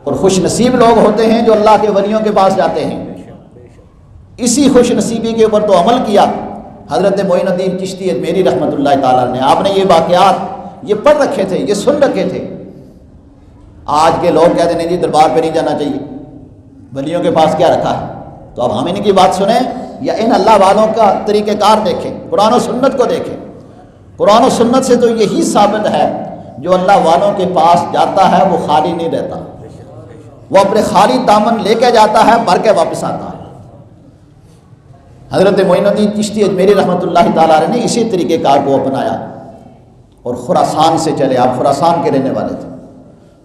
اور خوش نصیب لوگ ہوتے ہیں جو اللہ کے ولیوں کے پاس جاتے ہیں۔ اسی خوش نصیبی کے اوپر تو عمل کیا حضرت معین الدین چشتی اجمیری رحمۃ اللہ تعالیٰ نے۔ آپ نے یہ واقعات یہ پڑھ رکھے تھے، یہ سن رکھے تھے۔ آج کے لوگ کہتے ہیں جی دربار پہ نہیں جانا چاہیے، ولیوں کے پاس کیا رکھا ہے؟ تو اب ہم ان کی بات سنیں یا ان اللہ والوں کا طریقہ کار دیکھیں، قرآن و سنت کو دیکھیں۔ قرآن و سنت سے تو یہی ثابت ہے جو اللہ والوں کے پاس جاتا ہے وہ خالی نہیں رہتا، وہ اپنے خالی دامن لے کے جاتا ہے، بھر کے واپس آتا ہے۔ حضرت معین الدین چشتی اجمیری رحمۃ اللہ تعالیٰ نے اسی طریقہ کار کو اپنایا اور خراسان سے چلے۔ آپ خراسان کے رہنے والے تھے۔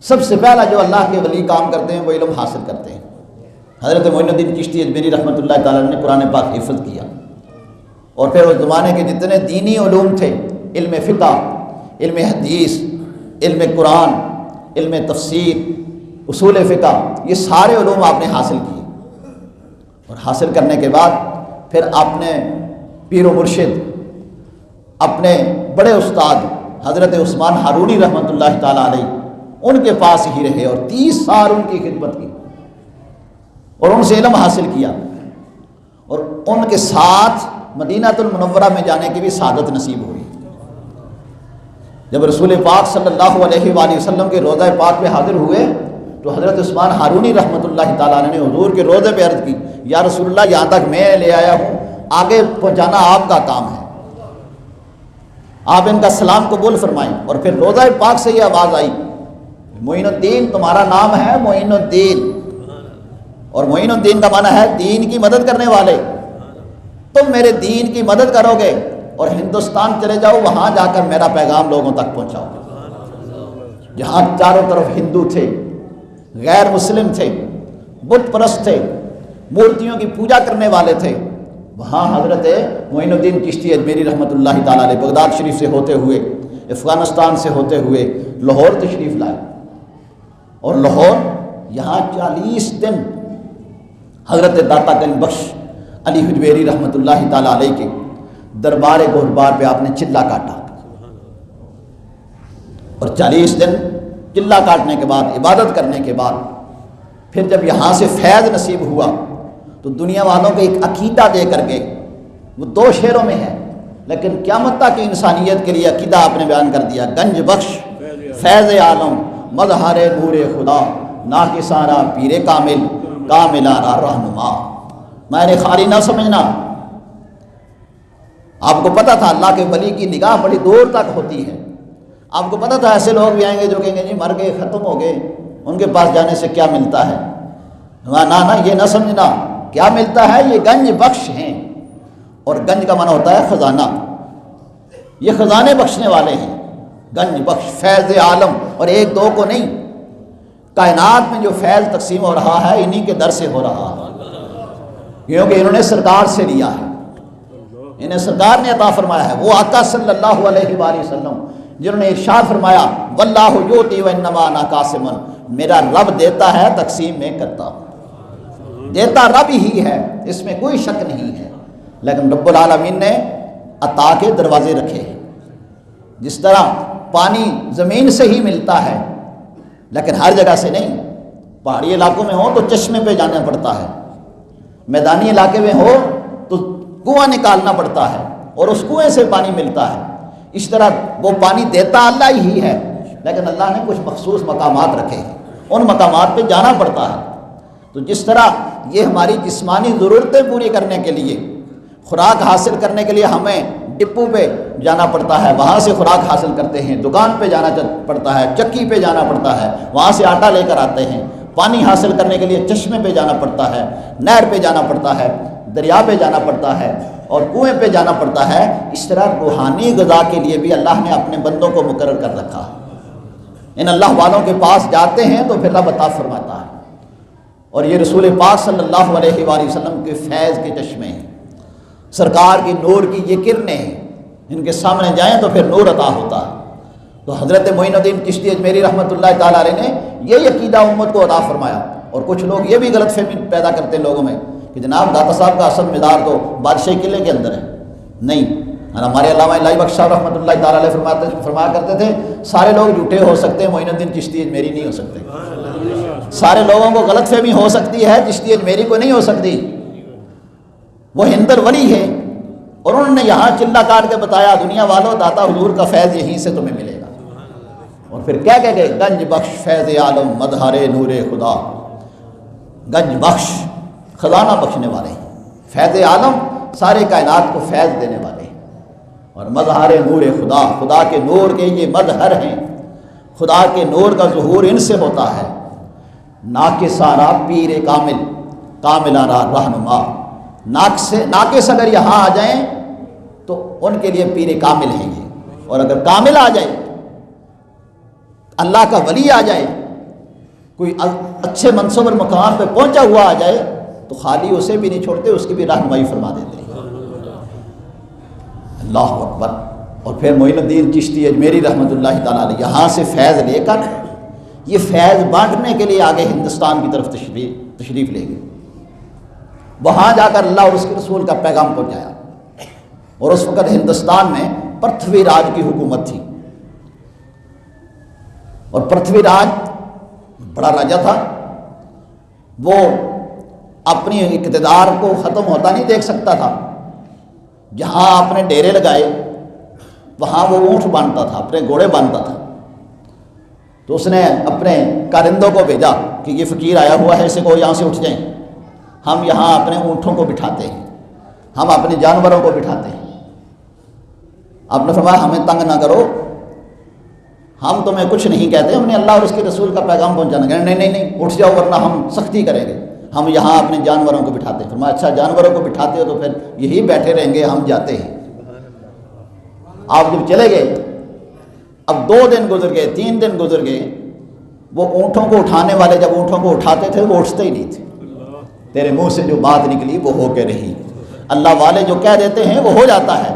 سب سے پہلا جو اللہ کے ولی کام کرتے ہیں وہ علم حاصل کرتے ہیں۔ حضرت معین الدین چشتی اجمیری رحمۃ اللہ تعالیٰ نے قرآن پاک حفظ کیا، اور پھر اس زمانے کے جتنے دینی علوم تھے، علم فقہ، علم حدیث، علم قرآن، علم تفسیر، اصول فقہ، یہ سارے علوم آپ نے حاصل کیے۔ اور حاصل کرنے کے بعد پھر آپ نے پیر و مرشد، اپنے بڑے استاد حضرت عثمان ہارونی رحمۃ اللہ تعالیٰ علیہ ان کے پاس ہی رہے اور 30 سال ان کی خدمت کی اور ان سے علم حاصل کیا، اور ان کے ساتھ مدینہ المنورہ میں جانے کی بھی سعادت نصیب ہوئی۔ جب رسول پاک صلی اللہ علیہ وآلہ وسلم کے روضہ پاک پہ حاضر ہوئے تو حضرت عثمان ہارونی رحمۃ اللہ تعالیٰ نے حضور کے روضے پہ عرض کی، یا رسول اللہ یہاں تک میں لے آیا ہوں، آگے پہنچانا آپ کا کام ہے، آپ ان کا سلام قبول فرمائیں۔ اور پھر روضہ پاک سے یہ آواز آئی، معین الدین تمہارا نام ہے معین الدین، اور معین الدین کا معنی ہے دین کی مدد کرنے والے، تم میرے دین کی مدد کرو گے اور ہندوستان چلے جاؤ، وہاں جا کر میرا پیغام لوگوں تک پہنچاؤ۔ جہاں چاروں طرف ہندو تھے، غیر مسلم تھے، بت پرست تھے، مورتیوں کی پوجا کرنے والے تھے، وہاں حضرت معین الدین چشتی اجمیری رحمۃ اللہ تعالیٰ علیہ بغداد شریف سے ہوتے ہوئے، افغانستان سے ہوتے ہوئے لاہور تشریف لائے، اور لاہور یہاں 40 دن حضرت داتا گنج بخش علی حجویری رحمۃ اللہ تعالیٰ علیہ کے دربار گہربار پہ آپ نے چلہ کاٹا، اور 40 دن چلہ کاٹنے کے بعد، عبادت کرنے کے بعد، پھر جب یہاں سے فیض نصیب ہوا تو دنیا والوں کو ایک عقیدہ دے کر گئے۔ وہ 2 شعروں میں ہے، لیکن قیامت تک انسانیت کے لیے عقیدہ آپ نے بیان کر دیا، گنج بخش فیض عالم مظہر نور خدا، ناکسارا پیر کامل کاملارا رہنما۔ میں نے خالی نہ سمجھنا، آپ کو پتہ تھا اللہ کے ولی کی نگاہ بڑی دور تک ہوتی ہے۔ آپ کو پتہ تھا ایسے لوگ بھی آئیں گے جو کہیں گے جی مر گئے، ختم ہو گئے، ان کے پاس جانے سے کیا ملتا ہے؟ نہ یہ نہ سمجھنا، کیا ملتا ہے؟ یہ گنج بخش ہیں، اور گنج کا معنی ہوتا ہے خزانہ، یہ خزانے بخشنے والے ہیں، گنج بخش فیض عالم، اور 1-2 کو نہیں، کائنات میں جو فیض تقسیم ہو رہا ہے انہی کے در سے ہو رہا ہے، کیونکہ انہوں نے سرکار سے لیا ہے، انہیں سرکار نے عطا فرمایا ہے۔ وہ آقا صلی اللہ علیہ وآلہ وسلم جنہوں نے ارشاد فرمایا واللہ یؤتی وانما انا قاسم، میرا رب دیتا ہے تقسیم میں کرتا ہوں، دیتا رب ہی ہے، اس میں کوئی شک نہیں ہے، لیکن رب العالمین نے عطا کے دروازے رکھے ہیں۔ جس طرح پانی زمین سے ہی ملتا ہے لیکن ہر جگہ سے نہیں، پہاڑی علاقوں میں ہو تو چشمے پہ جانا پڑتا ہے، میدانی علاقے میں ہو تو کنواں نکالنا پڑتا ہے اور اس کنویں سے پانی ملتا ہے۔ اس طرح وہ پانی دیتا اللہ ہی ہے، لیکن اللہ نے کچھ مخصوص مقامات رکھے ہیں، ان مقامات پہ جانا پڑتا ہے۔ تو جس طرح یہ ہماری جسمانی ضرورتیں پوری کرنے کے لیے، خوراک حاصل کرنے کے لیے ہمیں ڈپو پہ جانا پڑتا ہے، وہاں سے خوراک حاصل کرتے ہیں، دکان پہ جانا پڑتا ہے، چکی پہ جانا پڑتا ہے، وہاں سے آٹا لے کر آتے ہیں، پانی حاصل کرنے کے لیے چشمے پہ جانا پڑتا ہے، نہر پہ جانا پڑتا ہے، دریا پہ جانا پڑتا ہے اور کنویں پہ جانا پڑتا ہے۔ اس طرح روحانی غذا کے لیے بھی اللہ نے اپنے بندوں کو مقرر کر رکھا ہے۔ ان اللہ والوں کے پاس جاتے ہیں تو پھر رب عطا فرماتا ہے، اور یہ رسول پاک صلی اللہ علیہ وآلہ وسلم کے فیض کے چشمے ہیں، سرکار کی نور کی یہ کرنیں ہیں، ان کے سامنے جائیں تو پھر نور عطا ہوتا ہے۔ تو حضرت معین الدین چشتی اجمیری رحمۃ اللہ تعالیٰ علیہ نے یہ عقیدہ امت کو عطا فرمایا۔ اور کچھ لوگ یہ بھی غلط فہمی پیدا کرتے ہیں لوگوں میں کہ جناب داتا صاحب کا اصل مزار تو بادشاہی قلعے کے اندر ہے، نہیں۔ ہمارے علامہ الہی بخش صاحب رحمۃ اللہ تعالیٰ علیہ فرمایا کرتے تھے سارے لوگ جھوٹے ہو سکتے ہیں، معین الدین چشتی اجمیری نہیں ہو سکتے۔ سارے لوگوں کو غلط فہمی ہو سکتی ہے، چشتی اجمیری کو نہیں ہو سکتی۔ وہ ہندر ولی ہے اور انہوں نے یہاں چلا کاٹ کے بتایا دنیا والوں داتا حضور کا فیض یہیں سے تمہیں ملے گا۔ اور پھر کیا کہہ گئے؟ گنج بخش فیض عالم مظہر نور خدا، گنج بخش خزانہ بخشنے والے ہیں، فیض عالم سارے کائنات کو فیض دینے والے ہیں، اور مظہر نور خدا، خدا کے نور کے یہ مظہر ہیں، خدا کے نور کا ظہور ان سے ہوتا ہے۔ ناقصارا پیر کامل، کاملانہ رہنما، ناقص اگر یہاں آ جائیں تو ان کے لیے پیر کامل ہیں یہ، اور اگر کامل آ جائے، اللہ کا ولی آ جائے، کوئی اچھے منصب اور مقام پہ پہنچا ہوا آ جائے تو خالی اسے بھی نہیں چھوڑتے، اس کی بھی رہنمائی فرما دیتے ہیں۔ اللہ اکبر۔ اور پھر معین الدین چشتی اجمیری رحمۃ اللہ تعالیٰ علیہ یہاں سے فیض لے کر یہ فیض بانٹنے کے لیے آگے ہندوستان کی طرف تشریف لے گئے، وہاں جا کر اللہ اور اس کے رسول کا پیغام پہنچایا۔ اور اس وقت ہندوستان میں پرتھوی راج کی حکومت تھی، اور پرتھوی راج بڑا راجا تھا، وہ اپنی اقتدار کو ختم ہوتا نہیں دیکھ سکتا تھا۔ جہاں اپنے ڈیرے لگائے وہاں وہ اونٹ باندھتا تھا، اپنے گھوڑے باندھتا تھا۔ تو اس نے اپنے کارندوں کو بھیجا کہ یہ فقیر آیا ہوا ہے، اسے کو یہاں سے اٹھ جائیں، ہم یہاں اپنے اونٹوں کو بٹھاتے ہیں، ہم اپنے جانوروں کو بٹھاتے ہیں۔ آپ نے فرمایا ہمیں تنگ نہ کرو، ہم تمہیں کچھ نہیں کہتے، ہم نے اللہ اور اس کے رسول کا پیغام پہنچانا ہے۔ نہیں نہیں نہیں، اٹھ جاؤ ورنہ ہم سختی کریں گے، ہم یہاں اپنے جانوروں کو بٹھاتے ہیں۔ فرمایا اچھا جانوروں کو بٹھاتے ہو تو پھر یہی بیٹھے رہیں گے، ہم جاتے ہیں۔ آپ جب چلے گئے، اب 2 دن گزر گئے، 3 دن گزر گئے، وہ اونٹوں کو اٹھانے والے جب اونٹوں کو اٹھاتے تھے وہ اٹھتے ہی نہیں تھے۔ تیرے منہ سے جو بات نکلی وہ ہو کے رہی، اللہ والے جو کہہ دیتے ہیں وہ ہو جاتا ہے۔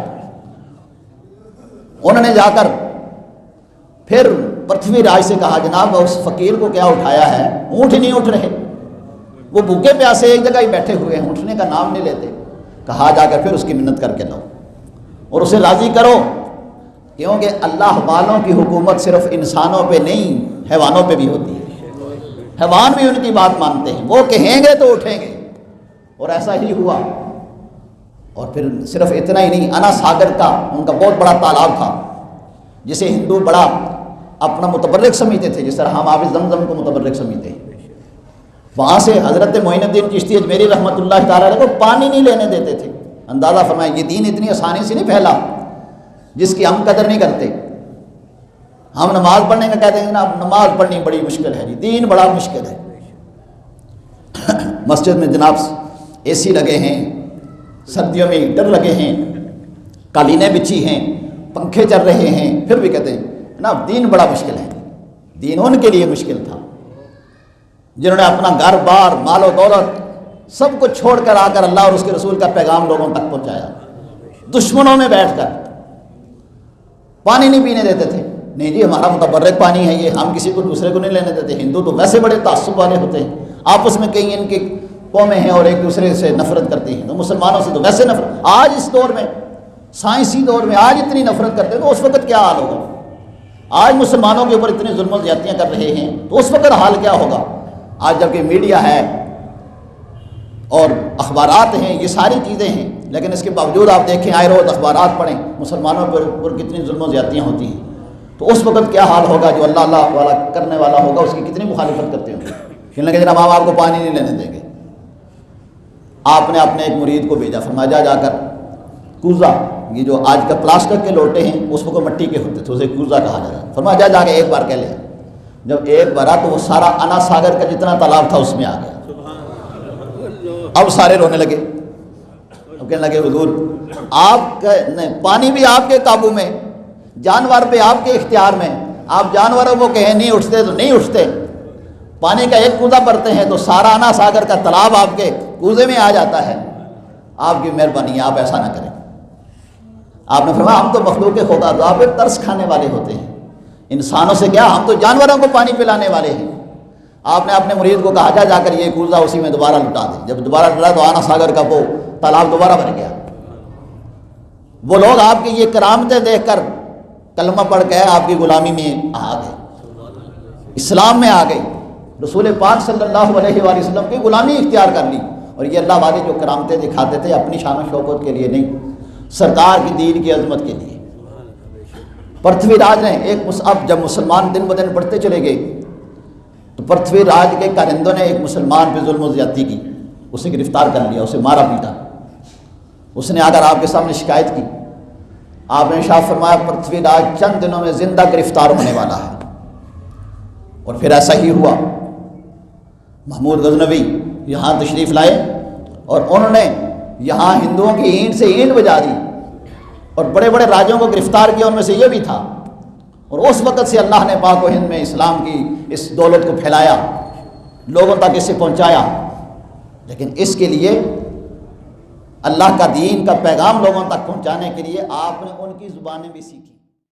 انہوں نے جا کر پھر پرتھوی راج سے کہا جناب اس فقیر کو کیا اٹھایا ہے، اونٹ ہی نہیں اٹھ رہے، وہ بھوکے پیاسے ایک جگہ ہی بیٹھے ہوئے ہیں، اٹھنے کا نام نہیں لیتے۔ کہا جا کر پھر اس کی منت کر کے لاؤ اور اسے راضی کرو، کیونکہ اللہ والوں کی حکومت صرف انسانوں پہ نہیں حیوانوں پہ بھی ہوتی ہے، حیوان بھی ان کی بات مانتے ہیں، وہ کہیں گے تو اٹھیں گے۔ اور ایسا ہی ہوا۔ اور پھر صرف اتنا ہی نہیں، انا ساگر کا ان کا بہت بڑا تالاب تھا جسے ہندو بڑا اپنا متبرک سمجھتے تھے، جس طرح ہم آب زمزم کو متبرک سمجھتے ہیں۔ وہاں سے حضرت معین الدین چشتی اجمیری رحمۃ اللہ تعالیٰ علیہ کو پانی نہیں لینے دیتے تھے۔ اندازہ فرمائیں یہ دین اتنی آسانی سے نہیں پھیلا جس کی ہم قدر نہیں کرتے۔ ہم نماز پڑھنے کا کہتے ہیں نا، نماز پڑھنی بڑی مشکل ہے جی، دین بڑا مشکل ہے۔ مسجد میں جناب اے سی لگے ہیں، سردیوں میں ہیٹر لگے ہیں، قالینیں بچھی ہیں، پنکھے چل رہے ہیں، پھر بھی کہتے ہیں نا دین بڑا مشکل ہے۔ دین ان کے لیے مشکل تھا جنہوں نے اپنا گھر بار مال و دولت سب کو چھوڑ کر آ کر اللہ اور اس کے رسول کا پیغام لوگوں تک پہنچایا۔ دشمنوں میں بیٹھ کر پانی نہیں پینے دیتے تھے، نہیں جی ہمارا متبرک پانی ہے یہ، ہم کسی کو دوسرے کو نہیں لینے دیتے۔ ہندو تو ویسے بڑے تعصب والے ہوتے ہیں، آپس میں کئی ان کی قومیں ہیں اور ایک دوسرے سے نفرت کرتی ہیں، تو مسلمانوں سے تو ویسے نفرت۔ آج اس دور میں، سائنسی دور میں آج اتنی نفرت کرتے ہیں تو اس وقت کیا حال ہوگا؟ آج مسلمانوں کے اوپر اتنی ظلم و زیادتیاں کر رہے ہیں تو اس وقت حال کیا ہوگا؟ آج جبکہ میڈیا ہے اور اخبارات ہیں، یہ ساری چیزیں ہیں، لیکن اس کے باوجود آپ دیکھیں آئے روز اخبارات پڑھیں، مسلمانوں پر کتنی ظلم و زیادتیاں ہوتی ہیں، تو اس وقت کیا حال ہوگا؟ جو اللہ والا کرنے والا ہوگا اس کی کتنی مخالفت کرتے ہوں گے، کہنے لگے جناب ہم آپ کو پانی نہیں لینے دیں گے۔ آپ نے اپنے ایک مرید کو بھیجا، فرمایا جا کر کوزہ، یہ جو آج کا پلاسٹک کے لوٹے ہیں اس کو مٹی کے ہوتے تھے، اسے کوزہ کہا جاتا ہے، فرمایا جا کے ایک بار کہہ لیا۔ جب ایک بار تو وہ سارا انا ساگر کا جتنا تالاب تھا اس میں آ گیا۔ اب سارے رونے لگے، اب کہنے لگے حضور آپ پانی بھی آپ کے قابو میں، جانور بھی آپ کے اختیار میں، آپ جانوروں کو کہیں نہیں اٹھتے تو نہیں اٹھتے، پانی کا ایک کوزہ بھرتے ہیں تو سارا انا ساگر کا تالاب آپ کے کوزے میں آ جاتا ہے، آپ کی مہربانی ہے آپ ایسا نہ کریں۔ آپ نے فرمایا ہم تو مخلوق خدا تو آپ ایک ترس کھانے والے ہوتے ہیں، انسانوں سے کیا، ہم تو جانوروں کو پانی پلانے والے ہیں۔ آپ نے اپنے مرید کو کہا جا کر یہ کوزہ اسی میں دوبارہ لٹا دے۔ جب دوبارہ لٹا تو آنا ساگر کا وہ تالاب دوبارہ بھر گیا۔ وہ لوگ آپ کی یہ کرامتیں دیکھ کر کلمہ پڑھ کے آپ کی غلامی میں آ گئے، اسلام میں آ گئے، رسول پاک صلی اللہ علیہ وآلہ وسلم کی غلامی اختیار کر لی. اور یہ اللہ والے جو کرامتیں دکھاتے تھے اپنی شان و شوکت کے لیے نہیں، سرکار کی دین کی عظمت کے لیے. پرتھوی راج نے اب جب مسلمان دن بدن بڑھتے چلے گئے تو پرتھوی راج کے کارندوں نے ایک مسلمان پہ ظلم و زیادتی کی، اسے گرفتار کر لیا، اسے مارا پیٹا. اس نے آ کر آپ کے سامنے شکایت کی. آپ نے ارشاد فرمایا پرتھوی راج چند دنوں میں زندہ گرفتار ہونے والا ہے. اور پھر ایسا ہی ہوا. محمود غزنوی یہاں تشریف لائے اور انہوں نے یہاں ہندوؤں کی اینٹ سے اینٹ بجا دی اور بڑے بڑے راجوں کو گرفتار کیا، ان میں سے یہ بھی تھا. اور اس وقت سے اللہ نے پاک و ہند میں اسلام کی اس دولت کو پھیلایا، لوگوں تک اسے پہنچایا. لیکن اس کے لیے اللہ کا دین کا پیغام لوگوں تک پہنچانے کے لیے آپ نے ان کی زبانیں بھی سیکھی.